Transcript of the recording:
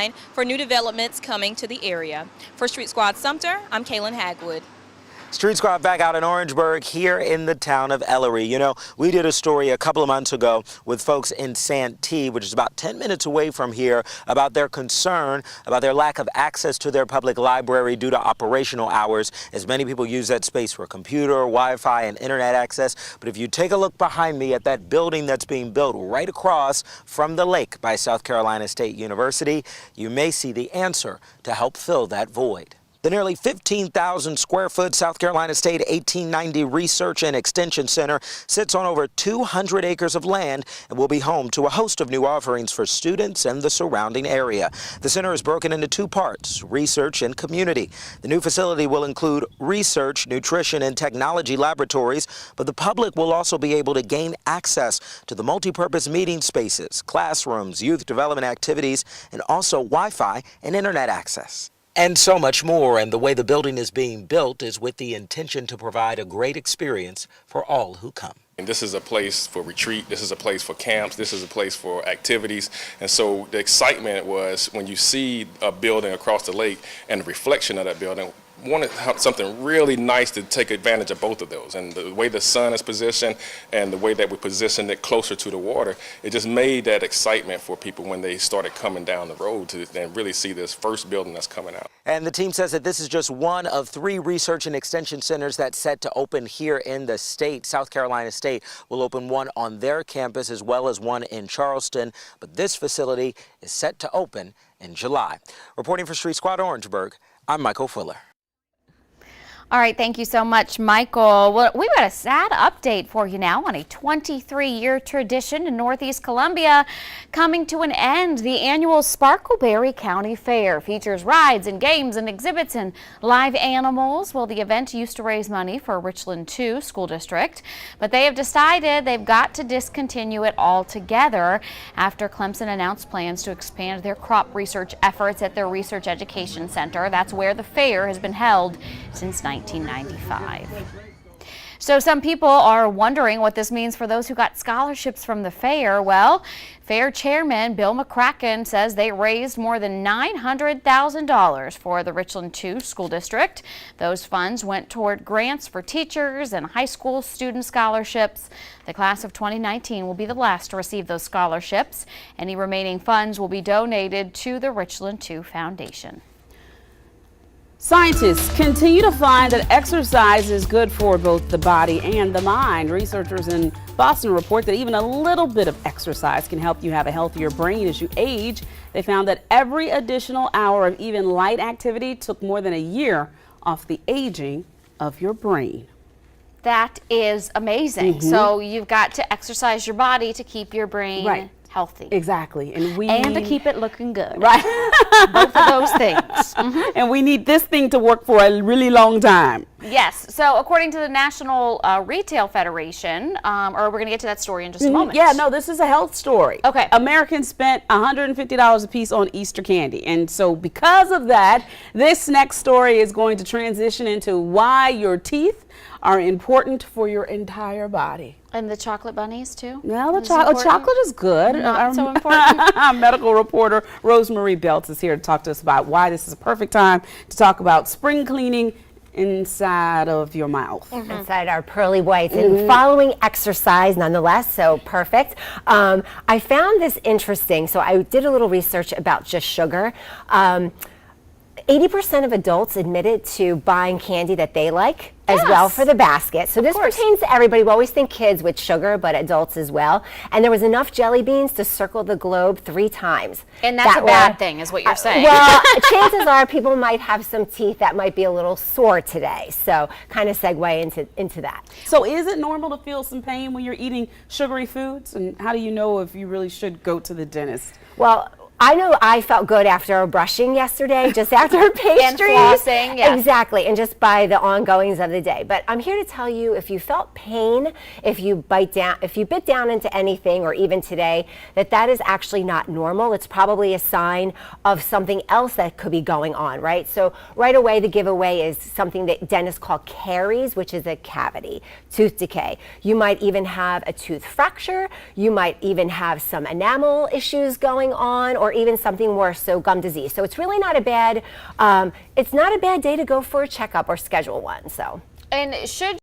mind for new developments coming to the area. For Street Squad Sumter, I'm Kaylin Hagwood. Street Squad back out in Orangeburg here in the town of Ellery. You know, we did a story a couple of months ago with folks in Santee, which is about 10 minutes away from here, about their concern about their lack of access to their public library due to operational hours, as many people use that space for computer, Wi-Fi, and internet access. But if you take a look behind me at that building that's being built right across from the lake by South Carolina State University, you may see the answer to help fill that void. The nearly 15,000 square foot South Carolina State 1890 Research and Extension Center sits on over 200 acres of land and will be home to a host of new offerings for students and the surrounding area. The center is broken into two parts, research and community. The new facility will include research, nutrition, and technology laboratories, but the public will also be able to gain access to the multipurpose meeting spaces, classrooms, youth development activities, and also Wi-Fi and internet access. And so much more, and the way the building is being built is with the intention to provide a great experience for all who come. And this is a place for retreat, this is a place for camps, this is a place for activities. And so the excitement was when you see a building across the lake and the reflection of that building, wanted something really nice to take advantage of both of those. And the way the sun is positioned and the way that we positioned it closer to the water, it just made that excitement for people when they started coming down the road to and really see this first building that's coming out. And the team says that this is just one of 3 research and extension centers that's set to open here in the state. South Carolina State will open one on their campus as well as one in Charleston. But this facility is set to open in July. Reporting for Street Squad Orangeburg, I'm Michael Fuller. All right, thank you so much, Michael. Well, we've got a sad update for you now on a 23-year tradition in Northeast Columbia coming to an end. The annual Sparkleberry County Fair features rides and games and exhibits and live animals. Well, the event used to raise money for Richland 2 School District, but they have decided they've got to discontinue it altogether after Clemson announced plans to expand their crop research efforts at their Research Education Center. That's where the fair has been held since 1995. So some people are wondering what this means for those who got scholarships from the fair. Well, fair chairman Bill McCracken says they raised more than $900,000 for the Richland 2 School District. Those funds went toward grants for teachers and high school student scholarships. The class of 2019 will be the last to receive those scholarships. Any remaining funds will be donated to the Richland 2 Foundation. Scientists continue to find that exercise is good for both the body and the mind. Researchers in Boston report that even a little bit of exercise can help you have a healthier brain as you age. They found that every additional hour of even light activity took more than a year off the aging of your brain. That is amazing. So you've got to exercise your body to keep your brain healthy. Exactly. And to keep it looking good. Right. Both of those things. And we need this thing to work for a really long time. Yes. So according to the National Retail Federation, or we're going to get to that story in just a moment. Yeah, no, this is a health story. Okay. Americans spent $150 a piece on Easter candy. And so because of that, this next story is going to transition into why your teeth are important for your entire body. And the chocolate bunnies too? Well, the chocolate is good. Not so important. Our medical reporter Rosemary Belts is here to talk to us about why this is a perfect time to talk about spring cleaning inside of your mouth. Inside our pearly whites and following exercise nonetheless, so perfect. I found this interesting, so I did a little research about just sugar. 80% of adults admitted to buying candy that they like as well for the basket. So this pertains to everybody. We always think kids with sugar, but adults as well. And there was enough jelly beans to circle the globe 3 times. And that's a bad thing, is what you're saying. Well, chances are people might have some teeth that might be a little sore today. So kind of segue into that. So is it normal to feel some pain when you're eating sugary foods? And how do you know if you really should go to the dentist? Well, I know I felt good after brushing yesterday, just after pastries. And flossing, yes. Exactly, and just by the ongoings of the day. But I'm here to tell you, if you felt pain, if you bit down into anything, or even today, that is actually not normal. It's probably a sign of something else that could be going on, right? So right away, the giveaway is something that dentists call caries, which is a cavity, tooth decay. You might even have a tooth fracture. You might even have some enamel issues going on, or or even something worse, so gum disease. So it's really not a bad, it's not a bad day to go for a checkup or schedule one. So. And should